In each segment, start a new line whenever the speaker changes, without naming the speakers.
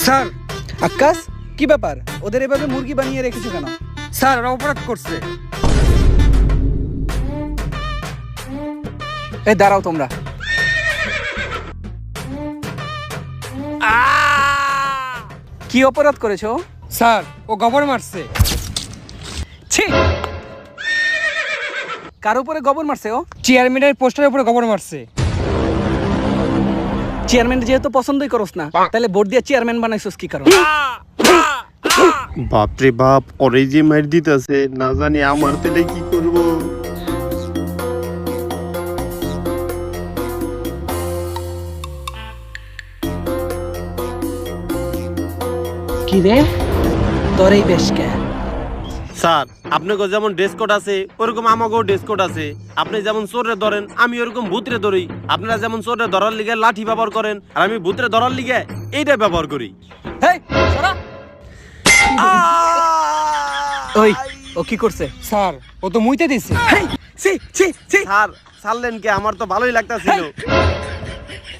Sir
Akkas, কি ব্যাপার? ওদের এভাবে মুরগি বানিয়ে রেখেছো কেন?
স্যার ওরা অপরাধ করছে।
এই দাঁড়াও তোমরা। কি অপরাধ করেছো?
স্যার ও গোবর মারছে।
ছি! কার উপরে গোবর মারছে ও?
চেয়ারম্যানের পোস্টারের উপরে গোবর মারছে।
চেয়ারম্যান যেহেতু পছন্দই করস না, তাহলে ভোট দিয়ে চেয়ারম্যান বানাইছস কি কারণ?
বাপরে বাপ, ওরে যে মার দিতেছে, না জানি আমার তেলে কি করব।
কি রে, তোর এই বেশ কে?
স্যার আপনাকে যেমন ড্রেস কোড আছে ওরকম আমাকেও ড্রেস কোড আছে। আপনি যেমন চোরে ধরেন, আমি ওরকম ভূতরে ধরি। আপনারা যেমন চোরে ধরার লিগে লাঠি ব্যবহার করেন, আর আমি ভূতরে ধরার লিগে এইটা ব্যবহার করি।
হেই, সরা! ওই, ও কি করছে?
স্যার ও তো মুইতে দিছে।
হেই, ছি ছি ছি!
স্যার ছাড়লেন কে? আমার তো ভালোই লাগতাছিল।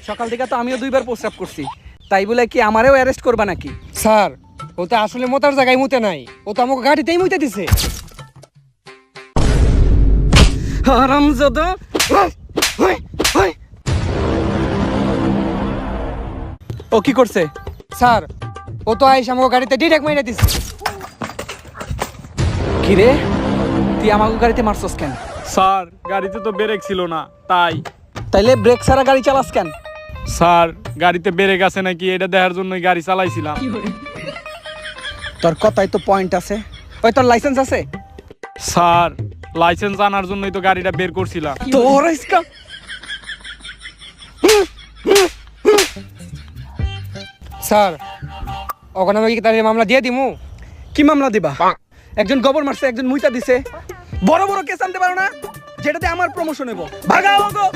সকাল থেকে তো আমিও 2 বার প্রস্রাব করছি, তাই বলে কি আমারেও অ্যারেস্ট করবা নাকি?
স্যার ও তো আসলে মোতার জায়গায় মুতে নাই, ও তো আমাকে গাড়িতেই মুতে দিছে।
হারামজাদা! ও কি করছে?
স্যার ও তো আইসা আমাকে গাড়িতে ডিরেক্ট মাইরা দিছে।
কি রে, তুই আমাকে গাড়িতে মারছস কেন?
স্যার গাড়িতে তো ব্রেক ছিল না তাই।
তাইলে ব্রেক ছাড়া গাড়ি চালাস কেন?
স্যার গাড়িতে ব্রেক আছে নাকি এটা দেখার জন্যই গাড়ি চালাইছিলাম।
তোর কথাই তো পয়েন্ট আছে। ওই, তোর লাইসেন্স আছে?
স্যার লাইসেন্স আনার জন্যই তো গাড়িটা বের করছিলাম।
তোর ইসকা
স্যার ওখানে আমি কি তার মামলা দিয়ে দিমু?
কি মামলা দিবা? একজন গোবর মারছে, একজন মুইতা দিছে। বড় বড় কেস আনতে পারো না, যেটাতে আমার প্রমোশন হইব। ভাগাও গো!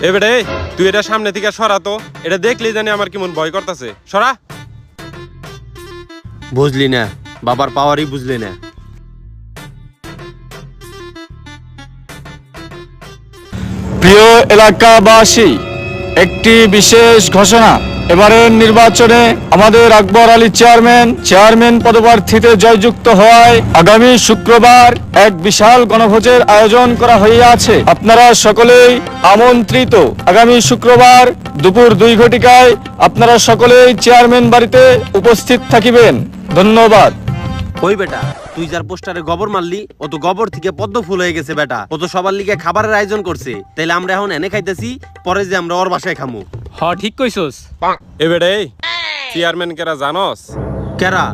এবারে তুই এটা সামনে থেকে সরা তো, এটা দেখলেই জানি আমার কেমন ভয় করতেছে। সরা। বুঝলি না, বাবার পাওয়ারই বুঝলি না।
প্রিয় এলাকাবাসী, একটি বিশেষ ঘোষণা। এবারের নির্বাচনে আমাদের আকবর আলী চেয়ারম্যান পদপ্রার্থীতে জয়যুক্ত হওয়ায় আগামী শুক্রবার এক বিশাল গণভোজের আয়োজন করা হইয়াছে। আপনারা সকলেই আমন্ত্রিত। আগামী শুক্রবার দুপুর 2 ঘটিকায় আপনারা সকলেই চেয়ারম্যান বাড়িতে উপস্থিত থাকিবেন। ধন্যবাদ।
ওই বেটা, তুই যার পোস্টারে গোবর মারলি ও তো গোবর থেকে পদ্ম ফুল হয়ে গেছে বেটা। ও তো সবার লিগে খাবারের আয়োজন করছে। তাইলে আমরা এখন এনে খাইতেছি, পরে যে আমরা ওর বাসায় খামু।
হ ঠিক কইছস।
এ বেটা, চেয়ারম্যান কেরা জানোস? কেরা?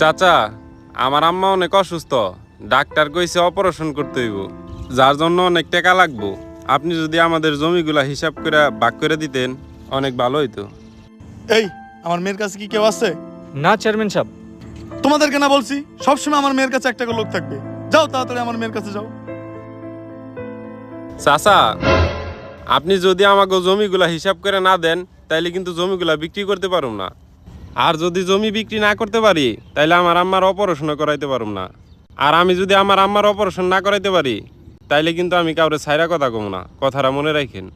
চাচা, আমার আম্মা অনেক অসুস্থ, ডাক্তার কইছে অপারেশন করতে হইব, যার জন্য অনেক টাকা লাগবো। আপনি যদি আমাদের জমিগুলা হিসাব করে ভাগ করে দিতেন অনেক ভালো হইতো।
এই, আমার মেয়ের কাছে কি কেউ আছে?
না চেয়ারম্যান সাহেব।
তোমাদেরকে না বলছি সবসময় আমার মেয়ের কাছে একটা করে লোক থাকবে? যাও তাড়াতাড়ি আমার মেয়ের কাছে যাও।
চাচা, আপনি যদি আমাকে জমিগুলা হিসাব করে না দেন তাইলে কিন্তু জমিগুলা বিক্রি করতে পারুম না। আর যদি জমি বিক্রি না করতে পারি তাইলে আমার আম্মার অপারেশন করাইতে পারুম না। আর আমি যদি আমার আম্মার অপারেশন না করাইতে পারি তাইলে কিন্তু আমি কাউরে ছাইরা কথা কম না, কথাটা মনে রাখেন।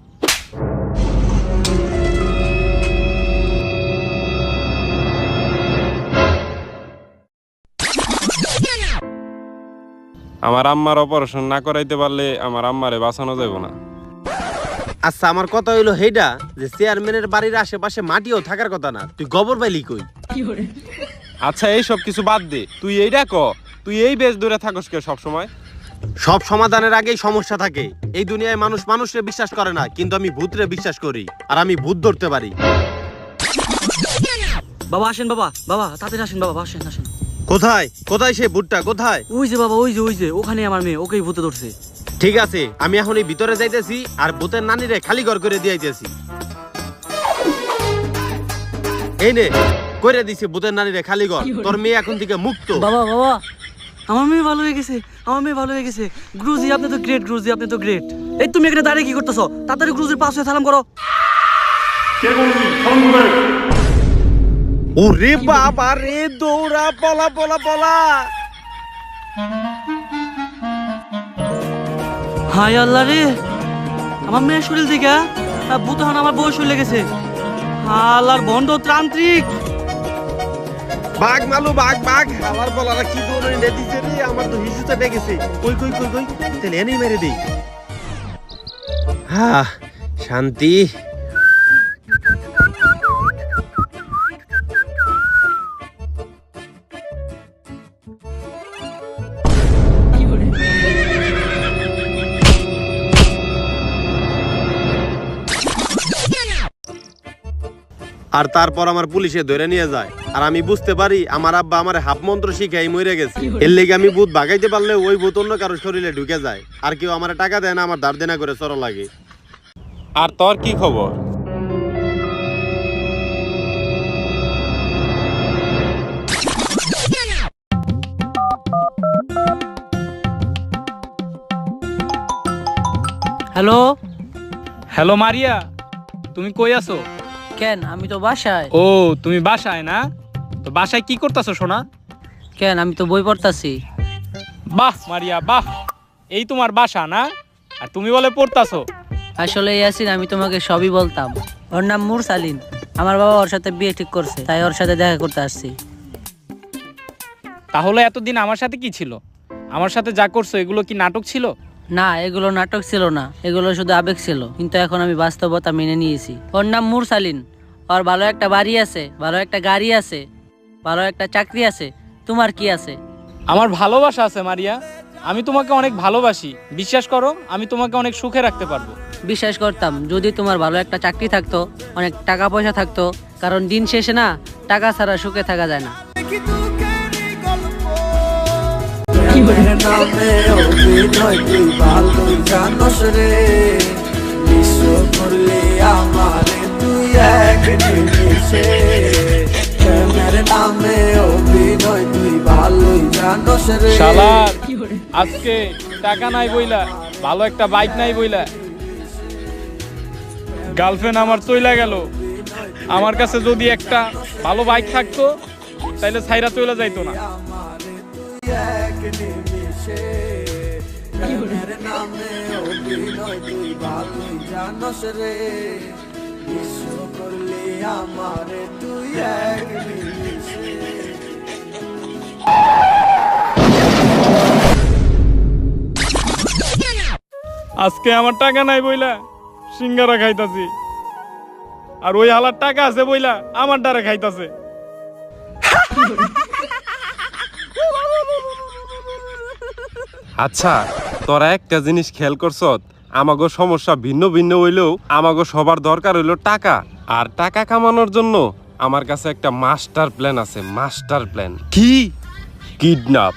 আমার আম্মার অপারেশন না করাইতে পারলে আমার আম্মারে বাঁচানো যাবে না।
আচ্ছা, আমার কথা হইলো হেইডা যে চেয়ারম্যানের বাড়ির আশেপাশে মাটিও থাকার কথা না, তুই গোবর পাইলি কই?
আচ্ছা এই সব কিছু বাদ দে, তুই এইটা ক, তুই এই বেশ দূরে থাকস কে সব সময়?
সব সমাধানের আগেই সমস্যা থাকে। এই দুনিয়ায় মানুষ মানুষরে বিশ্বাস করে না, কিন্তু আমি ভূতরে বিশ্বাস করি, আর আমি ভূত ধরতে পারি।
বাবা আসেন, বাবা বাবা তাড়াতাড়ি আসেন, বাবা আসেন আসেন।
কোথায় কোথায় সে ভূতটা কোথায়?
ওই যে বাবা, ওই যে ওখানে আমার মেয়ে, ওকেই ভূতে ধরছে।
ঠিক আছে, আমি এখন এই ভিতরে যাইতেছি আর ভূতের নানিরে খালি ঘর করে দিয়াইতেছি। এই নে, করে দিছি ভূতের নানিরে খালি ঘর। তোর মেয়ে এখন থেকে মুক্ত।
বাবা বাবা, আমার মেয়ে ভালো হয়ে গেছে, আমার মেয়ে ভালো হয়ে গেছে। গুরুজি আপনি তো গ্রেট, গুরুজি আপনি তো গ্রেট। এই তুমি এখানে দাঁড়িয়ে কি করতেছো? তাড়াতাড়ি গুরুজির পাশে সালাম করো।
ওরে বাবা রে, দৌড়া, পলা পলা পলা।
হায় আল্লাহ রে, আমার মেয়ের শরীর থেকে ভূতহান আমার বউ শরীরে গেছে। আল্লাহর বন্ধ তান্ত্রিক।
বাঘ মালু, বাঘ বাঘ, আমার বলারা কি দৌড়ে দিছে রে, আমার তো হিসু চেপে গেছে। কই কই কই কই, তাহলে এনেই মেরে দেই। হ্যাঁ, শান্তি। আর তারপর আমার পুলিশে ধরে নিয়ে যায়, আর আমি বুঝতে পারি আমার আব্বা আমার হাফ মন্ত্র শিখাই মরে গেছে। এর লেগে আমি ভূত ভাগাইতে পারলে ওই ভূত অন্য কারো শরীরে ঢুকে যায়, আর কেউ আমার টাকা দেয় না, আমার ধার দেনা করে চড়া লাগে।
আর তোর কি খবর?
হ্যালো।
হ্যালো মারিয়া, তুমি কই আছো?
কেন, আমি তো বাসায়।
ও, তুমি বাসায় না? তো বাসায় কি করতেছো সোনা?
কেন, আমি তো বই পড়তাছি।
বাহ মারিয়া বাহ, এই তোমার বাসা না? আর তুমি বলে পড়তাছো?
আসলে ইয়াসিন, আমি তোমাকে সবই বলতাম। ওর নাম মুরসালিন। আমার বাবা ওর সাথে বিয়ে ঠিক করছে, তাই ওর সাথে দেখা করতে আসছি।
তাহলে এতদিন আমার সাথে কি ছিল? আমার সাথে যা করছো এগুলো কি নাটক ছিল?
না, এগুলো নাটক ছিল না, এগুলো শুধু আবেগ ছিল। কিন্তু এখন আমি বাস্তবতা মেনে নিয়েছি। ওর নাম মুরসালিন। ওর ভালো একটা বাড়ি আছে, ভালো একটা গাড়ি আছে, ভালো একটা চাকরি আছে। তোমার কি আছে?
আমার ভালোবাসা আছে মারিয়া, আমি তোমাকে অনেক ভালোবাসি। বিশ্বাস করো, আমি তোমাকে অনেক সুখে রাখতে পারবো।
বিশ্বাস করতাম যদি তোমার ভালো একটা চাকরি থাকতো, অনেক টাকা পয়সা থাকতো। কারণ দিন শেষে না, টাকা ছাড়া সুখে থাকা যায় না।
শালার, আজকে টাকা নাই বইলা, ভালো একটা বাইক নাই বইলা, গার্লফ্রেন্ড আমার চইলা গেল। আমার কাছে যদি একটা ভালো বাইক থাকতো তাইলে ছাইরা চইলা যাইতো না। আজকে আমার টাকা নাই বইলা সিঙ্গারা খাইতাছি, আর ওই হালার টাকা আছে বইলা আমার দ্বারা খাইতাছে।
আচ্ছা, তোরা একটা জিনিস খেয়াল করছ, আমাগো সমস্যা ভিন্ন ভিন্ন হইলেও আমাগো সবার দরকার হইলো টাকা। আর টাকা কামানোর জন্য আমার কাছে একটা মাস্টার প্ল্যান আছে। মাস্টার প্ল্যান
কি?
কিডন্যাপ।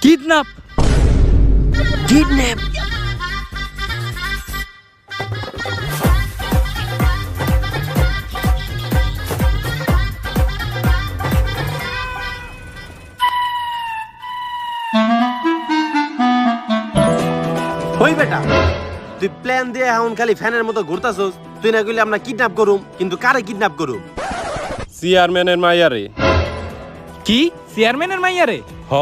কিডন্যাপ?
কিডন্যাপ?
ওই বেটা, তুই প্ল্যান দিয়ে এখন খালি ফ্যানের মতো ঘুরতাছস। তুই না কইলে আমরা কিডন্যাপ করুম, কিন্তু কারে কিডন্যাপ করুম?
চেয়ারম্যানের মাইয়ারে।
কি? চেয়ারম্যানের মাইয়ারে?
হ,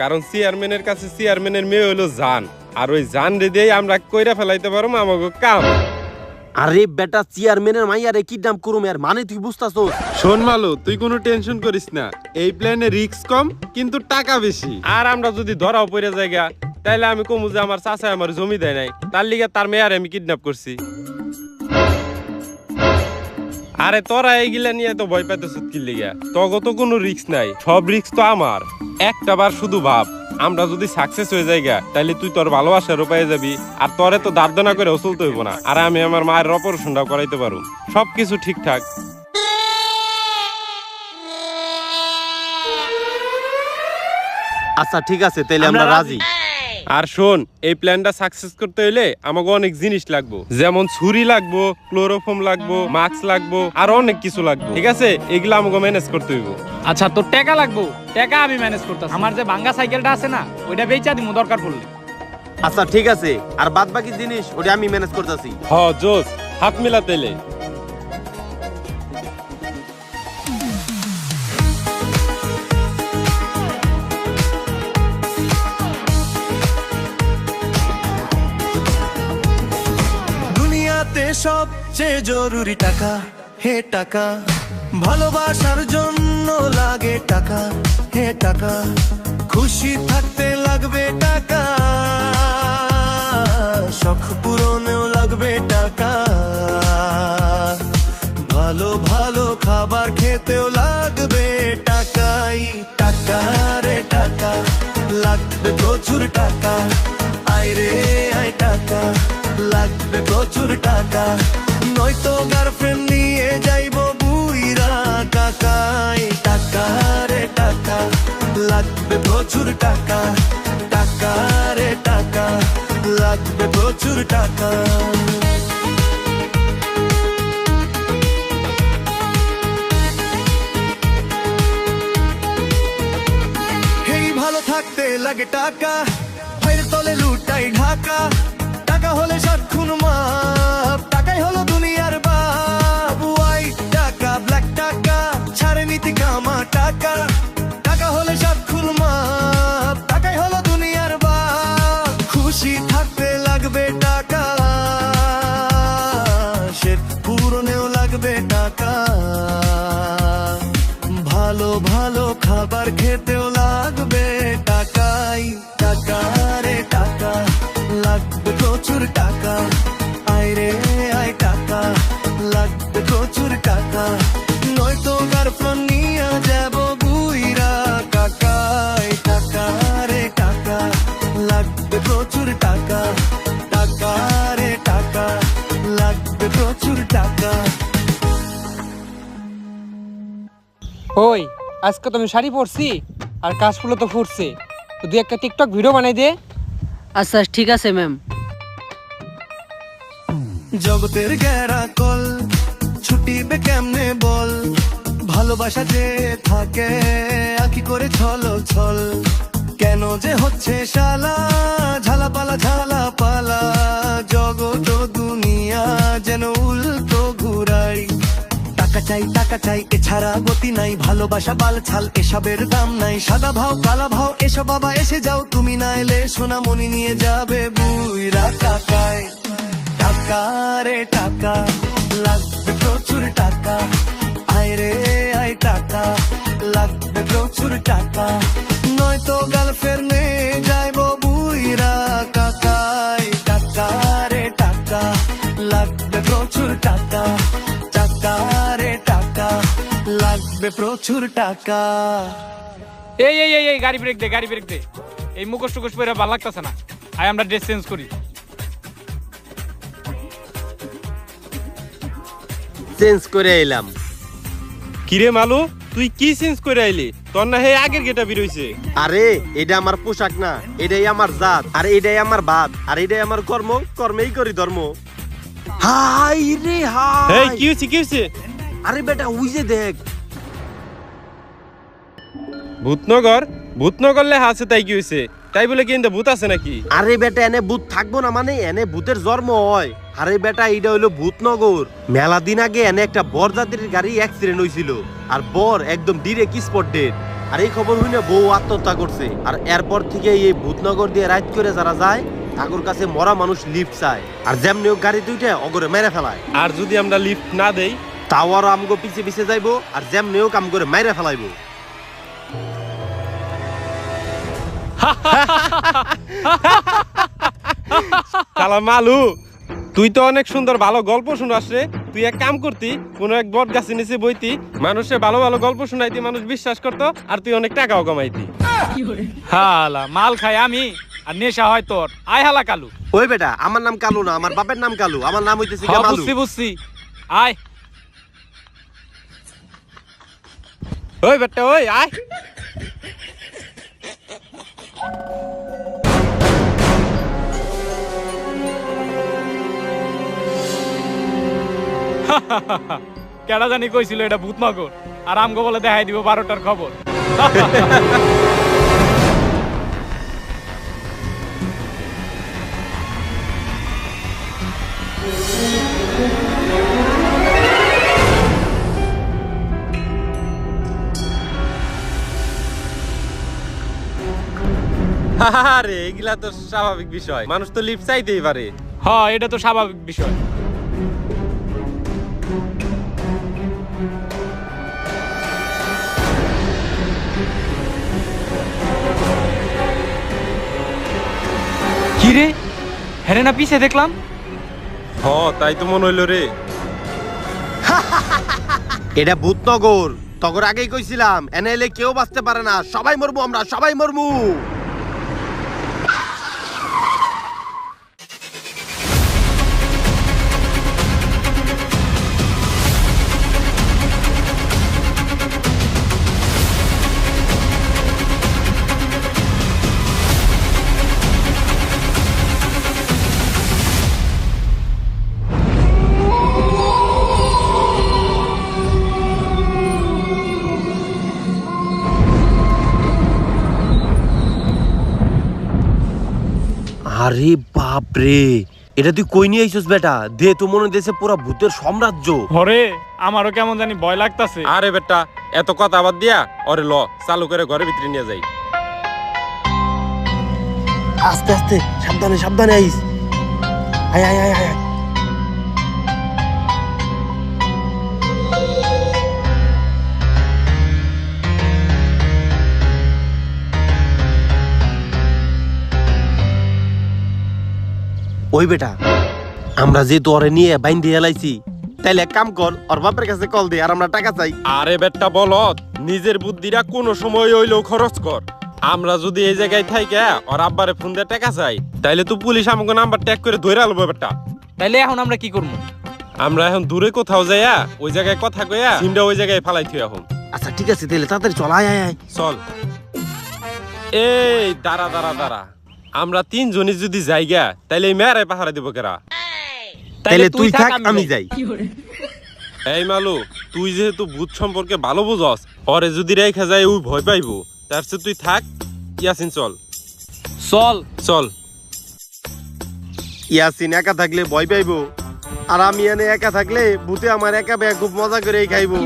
কারণ চেয়ারম্যানের কাছে চেয়ারম্যানের মেয়ে হইলো জান, আর ওই জান রে দিয়েই আমরা কইরা ফেলাইতে পারবো আমাগো কাম।
আরে বেটা, চেয়ারম্যানের মাইয়ারে কিডন্যাপ করুম, এর মানে তুই বুঝতাছস?
শোন মালু, তুই কোনো টেনশন করিস না। এই প্ল্যানে রিস্ক কম, কিন্তু টাকা বেশি। আর আমরা যদি ধরাও পড়ে জায়গা, তাইলে আমি কমু যে আমার চাচা আমার জমি দেয় নাই, তার লিগে তার মেয়ারে আমি কিডন্যাপ করছি। আরে তোরা এইগুলা নিয়ে তো ভয় পাইতেছ কি লিগা? তগো তো কোনো রিস্ক নাই, সব রিস্ক তো আমার। একটা বার শুধু ভাব, আমরা যদি সাকসেস হয়ে যাইগা, তাইলে তুই তোর ভালোবাসারও পেয়ে যাবি, আর তোরে তো দার্দনা করে চলতে হইব না। আর আমি আমার মায়ের অপারেশনটাও করাইতে পারবো, সবকিছু ঠিকঠাক।
আচ্ছা ঠিক আছে, তাইলে আমরা রাজি।
আর শোন, এই প্ল্যানটা সাকসেস করতে হইলে আমাকে অনেক জিনিস লাগবো, যেমন ছুরি লাগবো, ক্লোরোফর্ম লাগবো, মাস্ক লাগবো, আর অনেক কিছু লাগবো। ঠিক আছে, এগুলো আমাকে ম্যানেজ করতে হইব।
আচ্ছা, তোর টাকা লাগবো, টাকা আমি ম্যানেজ করতেছি। আমার যে ভাঙ্গা সাইকেলটা আছে না, ওইটা বেচা দিমু দরকার পড়লে।
আচ্ছা ঠিক আছে, আর বাদ বাকি জিনিস ওটা আমি ম্যানেজ করতেছি।
হ জোস, হাত মিলা তেলে।
দুনিয়াতে সবচেয়ে জরুরি টাকা, হে টাকা। ভালোবাসার জন্য লাগে টাকা, হে টাকা। খুশি থাকতে লাগবে টাকা, শখ পূরণেও লাগবে টাকা। ভালো ভালো খাবার খেতেও লাগবে টাকাই টাকা রে টাকা, লাগবে প্রচুর টাকা। আয় রে আয় টাকা, লাগবে প্রচুর টাকা। নয়তো গার্লফ্রেন্ড নিয়ে যাইবো বুইরা কাকাই টাকা রে টাকা, লাগবে প্রচুর টাকা। টাকা রে টাকা, লাগবে প্রচুর টাকা। ভালো থাকতে লাগে টাকা, পায়ের তলে লুটাই ঢাকা। টাকা হলে সাত খুন মাপ, টাকাই হলো দুনিয়ার বাপ। হোয়াইট টাকা ব্ল্যাক টাকা, ছাড়ে নীতি কামা টাকা। টাকা হলে সাত খুন মাপ, টাকাই হলো দুনিয়ার বাপ। খুশি থাকতে লাগবে টাকা, সে পূরণেও লাগবে টাকা। ভালো ভালো খাবার খেতেও লাগবে টাকাই টাকা রে টাকা, লাগবে প্রচুর টাকা। আয় রে আয় টাকা, লাগবে প্রচুর টাকা। নয়তো গার্লফ্রেন্ড নিয়ে যাব বুইরা কাকাই টাকা রে টাকা, লাগবে প্রচুর টাকা। টাকা রে টাকা, লাগবে প্রচুর টাকা।
ওই আজকে তো আমি শাড়ি পরছি আর কাশফুলও তো ফুটছে, তো দুই একটা টিকটক ভিডিও বানাই দে।
আচ্ছা ঠিক আছে ম্যাম।
জগতের গেরা কল ছুটিবে কেমনে বল, ভালোবাসা যে থাকে আঁকি করে ছল ছল। কেন যে হচ্ছে শালা ঝালাপালা ঝালাপালা, জগৎ দুনিয়া যেন উল্টো ঘুরাই। টাকা চাই টাকা চাই এছাড়া গতি নাই, ভালোবাসা বাল ছাল এসবের দাম নাই। সাদা ভাও কালা ভাও এসব বাবা এসে যাও, তুমি না এলে সোনা মনি নিয়ে যাবে বুইরা কাকায় টাকা রে টাকা, লাগবে প্রচুর টাকা। আয় রে আয় টাকা, লাগবে প্রচুর টাকা। নয়তো গার্লফ্রেন্ড নিয়ে যাইবো বুইরা কাকায় টাকা রে টাকা, লাগবে প্রচুর টাকা। টাকা রে টাকা, লাগবে প্রচুর টাকা।
এই এই এই এই গাড়ি ব্রেক দে, গাড়ি ব্রেক দে। এই মুখোশ টুকোশ পরে ভালো লাগতেছে না, আয় আমরা ড্রেস চেঞ্জ করি।
চেঞ্জ করে এলাম।
কিরে মালু, তুই কি চেঞ্জ করে আইলি? তোর না হে আগের গেটা বেরোইছে।
আরে এটা আমার পোশাক না, এটাই আমার জাত, আর এটাই আমার ভাত, আর এটাই আমার কর্ম, কর্মেই করি ধর্ম। হাই রে
এই
হাই,
কি হইছে কি হইছে?
আরে বেটা ওই যে দেখ।
ভূতনগর, ভূতনগর লেখা আছে তাই কি হইছে? তাই বলে কি ভূত আছে নাকি?
আরে বেটা এনে ভূত থাকবো না মানে? এনে ভূতের জন্ম হয়। আরে বেটা এইটা হইলো ভূতনগর। মেলা দিন আগে এনে একটা বরযাত্রীর গাড়ি অ্যাক্সিডেন্ট হয়েছিল, আর বর একদম ডিরেক্ট স্পট ডেড। আর এই খবর হইলে বউ আত্মহত্যা করছে। আর এরপর থেকে এই ভূতনগর দিয়ে রাইড করে যারা যায় তাদের কাছে মরা মানুষ লিফট চায়, আর যেমনি গাড়ি দুইটা অগরে মেরে ফেলায়।
আর যদি আমরা লিফট না দেই
তাও আরো আমগো পিছে পিছে যাইবো, আর যেমনি কাম করে মাইরে ফেলাইবো।
শালা মালু, তুই তো অনেক সুন্দর ভালো গল্প শুনাস রে। তুই এক কাম করতি, কোন এক বট গাছের নিচে বইতি, মানুষে ভালো ভালো গল্প শুনাইতি, মানুষ বিশ্বাস করতো, আর তুই অনেক টাকাও কামাইতি।
হালা মাল খাই আমি, আর নেশা হয় তোর। আয় হালা কালু।
ওই বেটা, আমার নাম কালু না, আমার বাপের নাম কালু, আমার নাম হইতেছে
হ্যাঁ,
কালু।
বুঝছি বুঝছি, আয়।
ওই বেটা ওই আয়।
কেডা জানি কইছিল এটা ভূতনগর, আর আমগো বলে দেখাই দিব 12টার খবর।
আরে এগুলা তো স্বাভাবিক বিষয়, মানুষ তো লিফট চাইতেই পারে।
হ্যাঁ, এটা তো স্বাভাবিক বিষয়।
কি রে, হ্যাঁ না পিছে দেখলাম।
হ তাই তো মনে হইলো রে।
এটা ভূতনগর, তখন আগেই কইছিলাম এনে এলে কেউ বাঁচতে পারে না, সবাই মরবো, আমরা সবাই মরবো। আরে বাপ রে, এটা তুই কই নিয়ে আইছস বেটা? দে তো মনে হইতেছে পুরা ভূতের সাম্রাজ্য।
হরে আমারও কেমন জানি ভয় লাগতাছে।
আরে বেটা এত কথা বাদ দিয়া ওরে ল চালু করে ঘরের ভিতরে নিয়ে যাই।
আস্তে আস্তে, সাবধানে সাবধানে আইস। আয় আয় আয় আয়। ওই বেটা, আমরা যে তোরে নিয়ে বাইন্ধে এলাইছি, তাইলে এক কাম কর, ওর বাপের কাছে কল দে আর আমরা টাকা চাই।
আরে বেটা বলত, নিজের বুদ্ধিটা কোনো সময় হইলেও খরচ কর। আমরা যদি এই জায়গায় থাইকা ওর আব্বারে ফোন দিয়ে টাকা চাই, তাইলে তো পুলিশ আমাকে নাম্বার ট্যাগ করে ধরে আলবো বেটা।
তাইলে এখন আমরা কি করবো?
আমরা এখন দূরে কোথাও যাইয়া ওই জায়গায় কথা কইয়া সিমটা ওই জায়গায় ফালাই থুই এখন।
আচ্ছা ঠিক আছে, তাহলে তাড়াতাড়ি চল, আয় আয় আয়।
চল। এই দাঁড়া দাঁড়া দাঁড়া, আমরা তিনজনই যদি যাইগা তাইলে এই মেয়ারে পাহারা দিব কেরা?
তাইলে তুই থাক, আমি যাই।
এই মালু, তুই যেহেতু ভূত সম্পর্কে ভালো বুঝস, পরে যদি রেখা যায় ওই ভয় পাইবো, তার চেয়ে তুই থাক। ইয়াসিন চল।
চল
চল।
ইয়াসিন একা থাকলে ভয় পাইবো, আর আমি এনে একা থাকলে ভূতে আমার একা বেয়া খুব মজা করে খাইবো।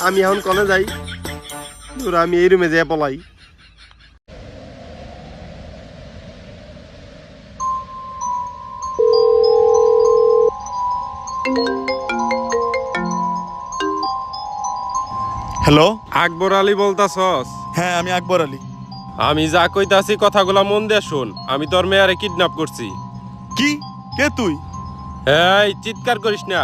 আমি এখন কলে যাই, তোরা আমি এই রুমে যেয়ে পলাই।
হ্যালো,
আকবর আলী বলতাছস?
হ্যাঁ আমি আকবর আলী।
আমি যা কইতাছি কথাগুলা মন দিয়ে শোন। আমি তোর মেয়ারে কিডন্যাপ করছি।
কি? কে তুই?
এই চিৎকার করিস না।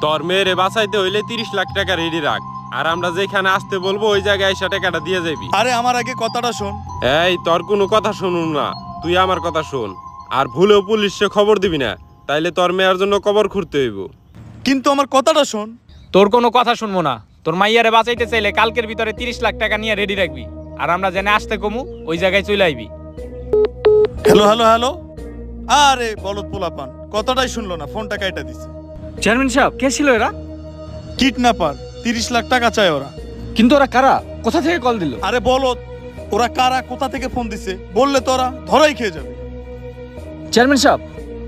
তোর মেয়েরে বাঁচাইতে হইলে 30 লাখ টাকা রেডি রাখ, আর আমরা যেখানে আসতে বলবো ওই জায়গায় এসে টাকাটা দিয়ে যাবি।
আরে আমার আগে কথাটা শোন।
এই তোর কোনো কথা শুনুন না, তুই আমার কথা শোন। আর ভুলেও পুলিশে খবর দিবি না, তাইলে তোর মেয়ের জন্য কবর খুঁড়তে হইব।
কিন্তু আমার কথাটা শোন।
তোর কোনো কথা শুনবো না। তোর মাইয়ারে বাঁচাইতে চাইলে কালকের ভিতরে 30 লাখ টাকা নিয়ে রেডি রাখবি, আর আমরা জেনে আসতে কমু ওই জায়গায় চলে আইবি।
Hello hello hello. আরে বলদ পোলাপান কথাটাই শুনলো না, ফোনটা কাইটা দিছে।
চেয়ারম্যান সাহেব, কে ছিল এরা?
কিডন্যাপার, 30 লাখ টাকা চায় ওরা।
কিন্তু ওরা কারা? কোথা থেকে কল দিল?
আরে বলদ, ওরা কারা, কোথা থেকে ফোন দিছে বললে তো ওরা ধরাই খেয়ে যাবে।
চেয়ারম্যান সাহেব,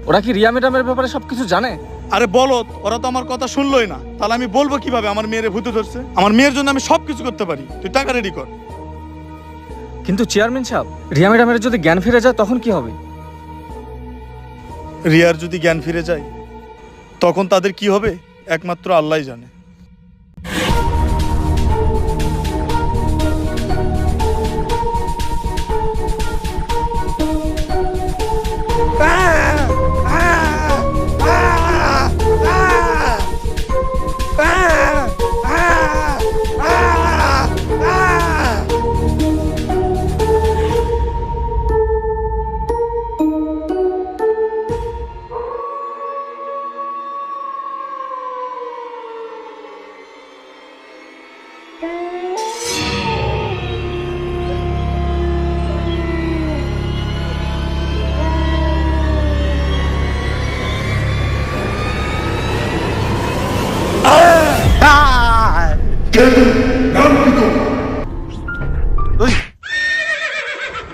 ওরা কি রিয়া ম্যাডামের ব্যাপারে সবকিছু জানে?
আরে বলদ, ওরা তো আমার কথা শুনলোই না। তাহলে আমি বলবো কিভাবে আমার মেয়েরে ভূতে ধরছে? আমার মেয়ের জন্য আমি সবকিছু করতে পারি, তুই টাকা রেডি কর।
কিন্তু চেয়ারম্যান সাহেব, রিয়া ম্যাডামের যদি জ্ঞান ফিরে যায় তখন কি হবে?
রিয়ার যদি জ্ঞান ফিরে যায় তখন তাদের কি হবে একমাত্র আল্লাহই জানে।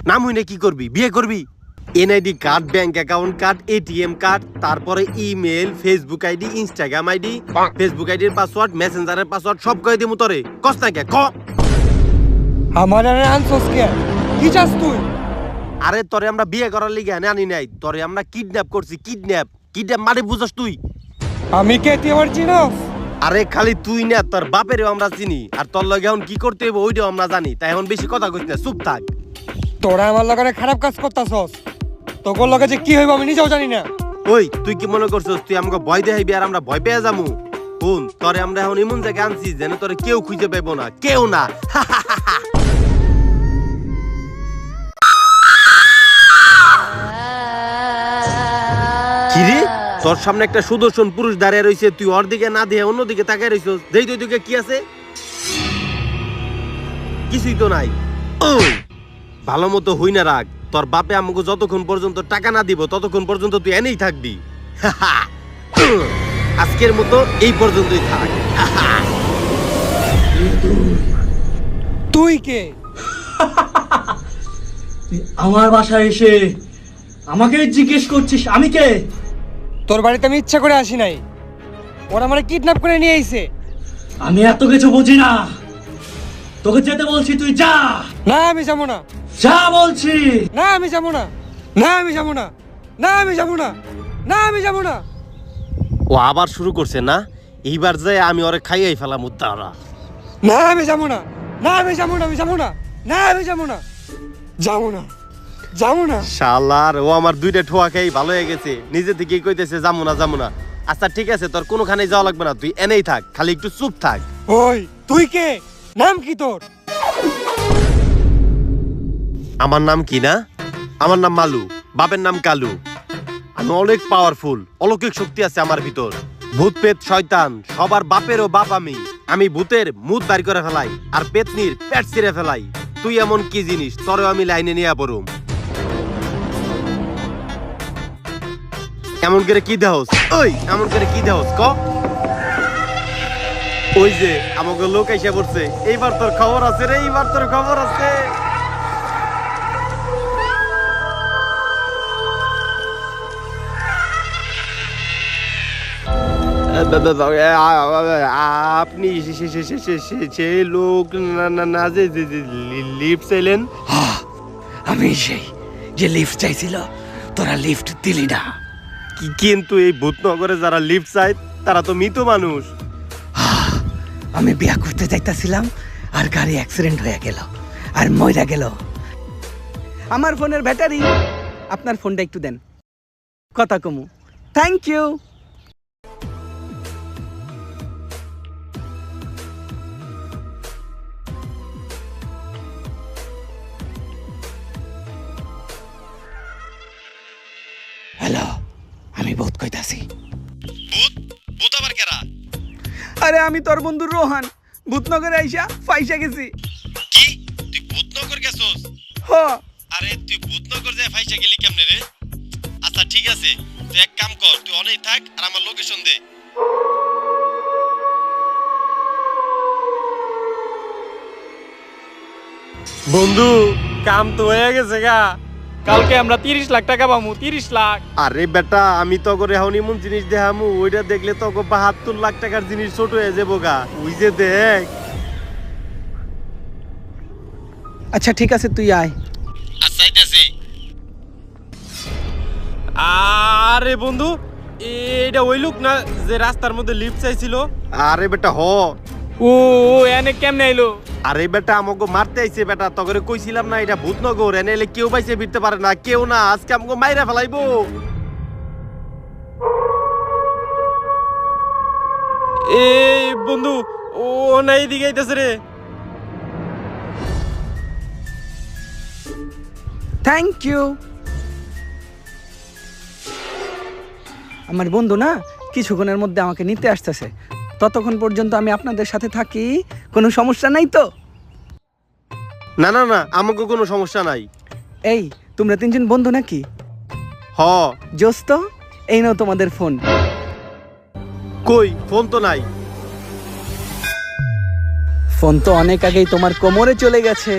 নাম হইনে কি করবি? বিয়ে করবি? NID card, bank account card, ATM card, তারপরে email, Facebook ID, Instagram ID, Facebook আইডির পাসওয়ার্ড, মেসেঞ্জারের পাসওয়ার্ড সব কয়ে দিমু তোরে। কস না কে ক?
আমার আনছস কে? কি চাস তুই?
আরে তোরে আমরা বিয়ে করার লিগে আনি নাই, তোরে আমরা কিডন্যাপ করছি। কিডন্যাপ কিডন্যাপ মানে বুঝছস তুই?
আমি কে তুই আমার চিনস?
আরে খালি তুই না, তোর বাপেরও আমরা চিনি, আর তোর লগে এখন কি করতে হইব ওইটাও আমরা জানি, তাই এখন বেশি কথা কইস না, চুপ থাক।
তোরা আমার লগে খারাপ কাজ করতাছস, তোর লগে যে কি হইব আমি নিজেও জানি না।
ওই তুই কি মনে করছস তুই আমাকে ভয় দেখাইবি আর আমরা ভয় পেয়ে যাবো? কোন তোরে আমরা এখন এমন জায়গায় আনছি যেন তোরে কেউ খুঁজে পাইবো না, কেউ না। কিরে, তোর সামনে একটা সুদর্শন পুরুষ দাঁড়িয়ে রইছে, তুই ওর দিকে না দিয়ে অন্যদিকে তাকায় রইছস। দেই তুই দিকে কি আছে? কিছুই তো নাই। ওই ভালো মতো হই না রাখ, তোর বাপে আমাকে যতক্ষণ পর্যন্ত টাকা না দিব ততক্ষণ পর্যন্ত তুই এনেই থাকবি। আজকের মতো এই পর্যন্তই থাক।
তুই কে?
আমার বাসায় এসে আমাকে জিজ্ঞেস করছিস আমি কে?
তোর বাড়িতে আমি ইচ্ছা করে আসি নাই, ওরা আমারে কিডন্যাপ করে নিয়ে আইছে।
আমি এত কিছু বুঝি না, তোকে যেতে বলছি তুই যা।
না আমি যাবো না।
যা বলছি।
না আমি যাবো না। না আমি যাবো না। না আমি যাবো না। না আমি যাবো না।
ও আবার শুরু করছে না, এইবার যাই আমি ওরে খাইয়াই ফেলাম উত্তারা।
না আমি যাবো না। না আমি যাবো না। আমি যাবো না। না আমি যাবো না। যাবো না। যাবো না।
শালার, ও আমার দুইটা ঠোয়া খেয়ে ভালো হয়ে গেছে, নিজে থেকেই কইতেছে যাবো না যাবো না। আচ্ছা ঠিক আছে, তোর কোনোখানে যাওয়া লাগবে না, তুই এনেই থাক, খালি একটু চুপ থাক।
ওই তুই কে? নাম কি তোর?
আমার নাম কি না? আমার নাম মালু, বাপের নাম কালু। আমি অনেক পাওয়ারফুল, অলৌকিক শক্তি আছে আমার ভিতর। ভূত পেত শয়তান সবার বাপেরও বাপ আমি। আমি ভূতের মুখ বাড়ি করে ফেলাই আর পেতনির পেট ছিঁড়ে ফেলাই। তুই এমন কি জিনিস, তোরেও আমি লাইনে নিয়ে পড়ুম। এমন করে কি দেহস? ওই এমন করে কি দেহস ক? ওই যে আমাকে লোক এসে পড়ছে, এইবার তোর খবর আছে রে, এইবার তোর খবর আছে। আপনি সেই লোক না যে লিফট চাইলেন?
আমি সেই যে লিফট চাইছিল, তোরা লিফট দিলি না।
কিন্তু এই ভূতনগরে যারা লিফট চায় তারা তো মৃত মানুষ।
আমি বিয়া করতে যাইতাছিলাম আর গাড়ি অ্যাক্সিডেন্ট হয়ে গেল আর মইরা গেল। আমার ফোনের ব্যাটারি, আপনার ফোনটা একটু দেন, কথা কমু। Thank you. হ্যালো, আমি ভূত কইতাছি।
ভূত? ভূত আবার কেরা?
আরে আমি তোর বন্ধু রোহান, ভূতনগরে আইসা ফাইসা গেছি।
কি তুই ভূতনগর গেছস?
হ।
আরে তুই ভূতনগর যায় ফাইসা গেলি কেমনে রে? আচ্ছা ঠিক আছে, তুই এক কাম কর, তুই অনেই থাক আর আমার লোকেশন দে। বন্ধু, কাম তো হয়ে গেছে গা।
কালকে আমরা 30 লাখ টাকা পাবো, 30 লাখ।
আরে বেটা, আমি তো করে এখন এমন জিনিস দেখামু, ওইটা দেখলে তো 72 লাখ টাকার জিনিস ছোট হয়ে যাবো গা। ওই যে দেখ।
আচ্ছা ঠিক আছে, তুই আয়।
আচ্ছা আইতাছি।
আরে বন্ধু, এটা ওই লোক না যে রাস্তার মধ্যে লিফট চাইছিল?
আরে বেটা হ।
ও এনে কেমনে আইলো?
আরে বেটা আমাকে মারতে আইছে বেটা, তখন কইছিলাম না এটা ভূতনগর, এনে এলে কেউ বাইসে ফিরতে পারে না, কেউ না। আজকে আমাকে মাইরা ফেলাইবো।
এই বন্ধু, ও না এইদিকে আইতাছে রে।
Thank you. আমার বন্ধু না কিছুক্ষণের মধ্যে আমাকে নিতে আসতেছে, ততক্ষণ পর্যন্ত আমি আপনাদের সাথে থাকি, কোনো সমস্যা নাই তো?
না না না, আমাকে কোনো সমস্যা নাই।
এই তোমরা তিনজন বন্ধু নাকি?
হ।
জোস তো, এই নাও তোমাদের ফোন।
কই ফোন তো নাই।
ফোন তো অনেক আগেই তোমার কোমরে চলে গেছে।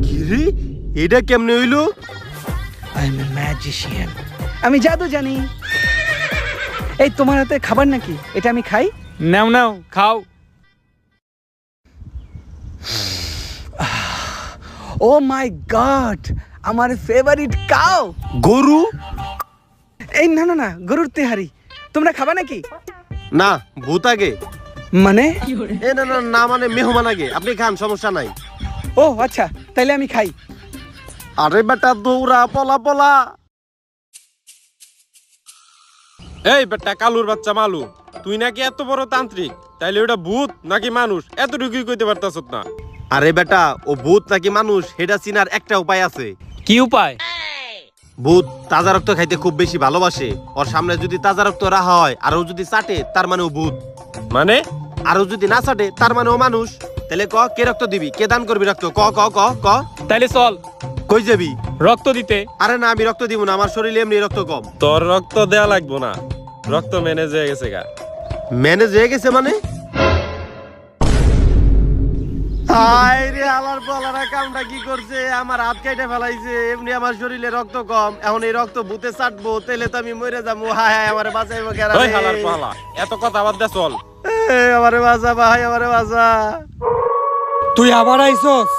কি রে, এটা কেমনে হইলো?
আই এম এ ম্যাজিশিয়ান, আমি জাদু জানি। এই তোমার হাতে খাবার নাকি? এটা আমি খাই?
নাও নাও, খাও।
ও মাই গড, আমার ফেভারিট কাউ।
গরু?
এই না না না, গরুর তেহারি। তোমরা খাবা নাকি?
না, ভূত আগে।
মানে?
এ না না না, মানে মেহমান আগে। আপনি খান, সমস্যা নাই।
ও আচ্ছা, তাইলে আমি খাই।
আরে বেটা দৌড়া, পলা পলা।
এই বেটা কালুর বাচ্চা মালু, তুই নাকি এত বড় তান্ত্রিক, তাইলে ওটা ভূত নাকি মানুষ এতটুকুই কইতে পারতাছ না?
আরে বেটা, ও ভূত নাকি মানুষ সেটা চিনার একটা উপায় আছে।
কি উপায়?
ভূত তাজা রক্ত খাইতে খুব বেশি ভালোবাসে। ওর সামনে যদি তাজা রক্ত রাখা হয় আর ও যদি চাটে, তার মানে ও ভূত।
মানে?
আর ও যদি না চাটে, তার মানে ও মানুষ। তাহলে ক, কে রক্ত দিবি, কে দান করবি রক্ত? ক ক ক ক।
তাইলে চল।
কই যাবি?
রক্ত দিতে।
আরে না, আমি রক্ত দিব না, আমার শরীরে এমনি রক্ত কম।
তোর রক্ত দেয়া লাগবো না, রক্ত ম্যানেজ হয়ে গেছে গা।
ম্যানেজ হয়ে গেছে মানে? হায় রে, আলার পালারা কামটা কি করছে, আমার হাত কাইটা ফেলাইছে। এমনি আমার শরীরে রক্ত কম, এখন এই রক্ত ভূতে চাটবো, তাইলে তো আমি মরে যাবো। হায় হায়, আমারে বাঁচাইবো কেন?
ওই হালার পালা, এত কথা বাদ দে, চল।
আমারে বাঁচা ভাই, আমারে বাঁচা।
তুই আবার আইসস?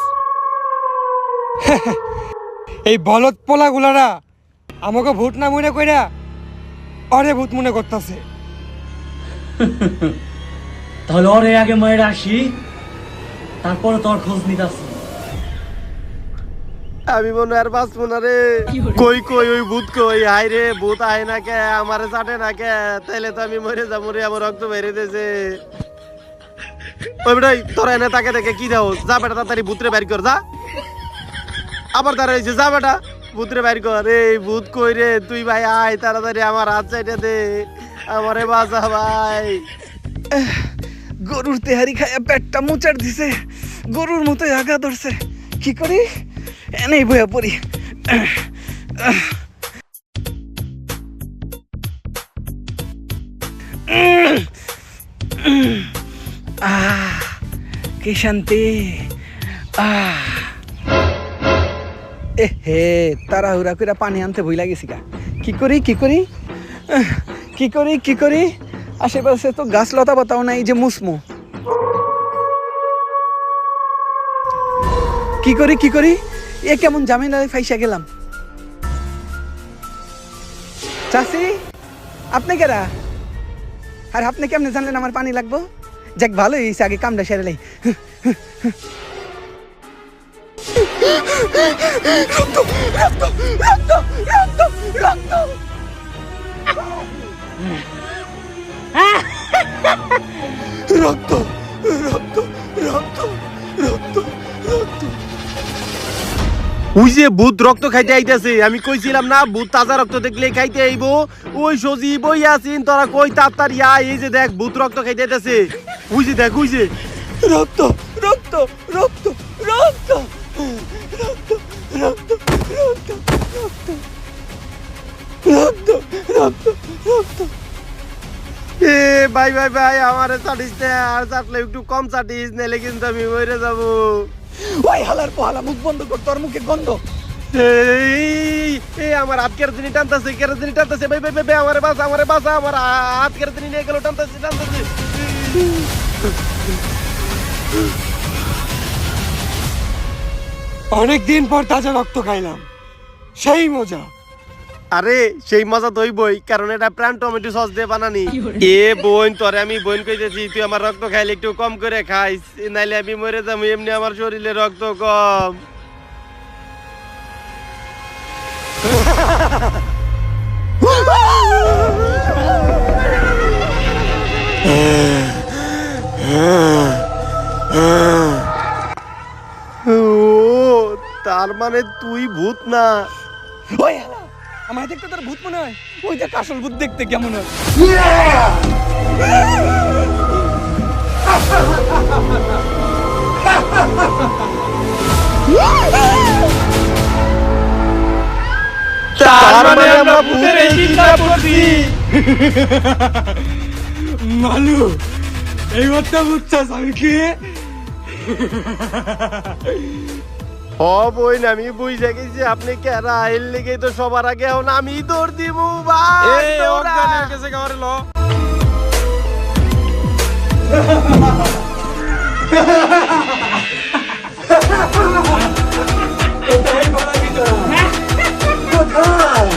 এই বলদ পোলা গুলারা আমাকে ভূত না মনে কইরা অরে ভূত মনে করতেছে।
তাহলে ওরে আগে মায়ের আসি, তারপরে তোর খোঁজ নিতাছি।
আমি মনে আর বাঁচবো না রে। কই কই ওই ভূত কই? হায় রে, ভূত আয় না কে, আমারে চাটে না কে, তাইলে তো আমি মরে যাবো রে, আমার রক্ত বেরিয়ে দিয়েছে। ওই বেটাই, তোরা এনে তাকে দেখে কি দাও? যা বেটা তাড়াতাড়ি ভূতরে বাইর কর, যা। আবার দাঁড়াইছে, যা বেটা ভূতরে বাইর কর। এই ভূত কই রে? তুই ভাই আয় তাড়াতাড়ি, আমার হাত চাইটা দে, আমারে বাঁচা ভাই।
গরুর তেহারি খাইয়া পেটটা মুচার দিছে, গরুর মতো আগা ধরছে। কি করি? এনেই বইয়া পড়ি। কি শান্তি। হে তাড়াহুড়া করে পানি আনতে ভুইলা গেছি গা। কি করি কি করি কি করি কি করি? আশেপাশে তো গাছ লতা পাতাও নাই যে মুসমু। কি করি কি করি? এ কেমন ঝামেলায় ফাইসা গেলাম। চাচি, আপনি কেরা? আর আপনি কেমনে জানলেন আমার পানি লাগবো? যাক, ভালোই হয়েছে, আগে কামটা সেরে লাই। রক্ত রক্ত রক্ত রক্ত রক্ত।
ওই যে ভূত রক্ত খাইতে আইতেছে, আমি কইছিলাম না ভূত তাজা রক্ত দেখলে খাইতে আইব। ওই সজি বই আছিন, তোরা কই তাড়াতাড়ি আয়। এই যে দেখ, ভূত রক্ত খাইতে আইতেছে। ওই যে দেখ, ওই যে
রক্ত রক্ত রক্ত রক্ত রক্ত রক্ত রক্ত রক্ত রক্ত রক্ত রক্ত।
এ ভাই ভাই ভাই, আমারে চাটিস না, আর চাটলে একটু কম চাটিস, নাইলে কিন্তু আমি মরে যাবো।
ওই হালার পোহালা, মুখ বন্ধ কর, তোর মুখে গন্ধ।
এই আমার হাত কেরাতিনি টানতেছে, কেরাতিনি টানতেছে। ভাই ভাই ভাই, আমারে বাঁচা, আমারে বাঁচা, আমার হাত কেরাতিনি নিয়ে গেল, টানতেছে টানতেছে।
অনেকদিন পর তাজা রক্ত খাইলাম, সেই মজা।
আরে সেই মজা তো বই, কারণ এটা প্রাণ টমেটো সস দিয়ে বানানি। এ বোন, তোরে আমি বোন কইতেছি, তুই আমার রক্ত খাইলে একটু কম করে খাইস, নাইলে আমি মরে যাবো। এমনি আমার শরীরে রক্ত কম। ও, তার মানে তুই ভূত না?
ওই হালা, আমার দেখতে তোর ভূত মনে হয়? ওই দেখ, আসল ভূত দেখতে কেমন হয়।
তার মানে আমরা ভূতের এই চিন্তা করছি।
মালু, এই কথা বুঝছাস আমি কি?
ও বই, আমি বুঝে গেছি আপনি কেরা। এর লেগে তো সবার আগে এখন আমি দৌড় দিব ভাই।
এই অজ্ঞান হয়ে গেছে গা, ওরে ল।
কোথায়?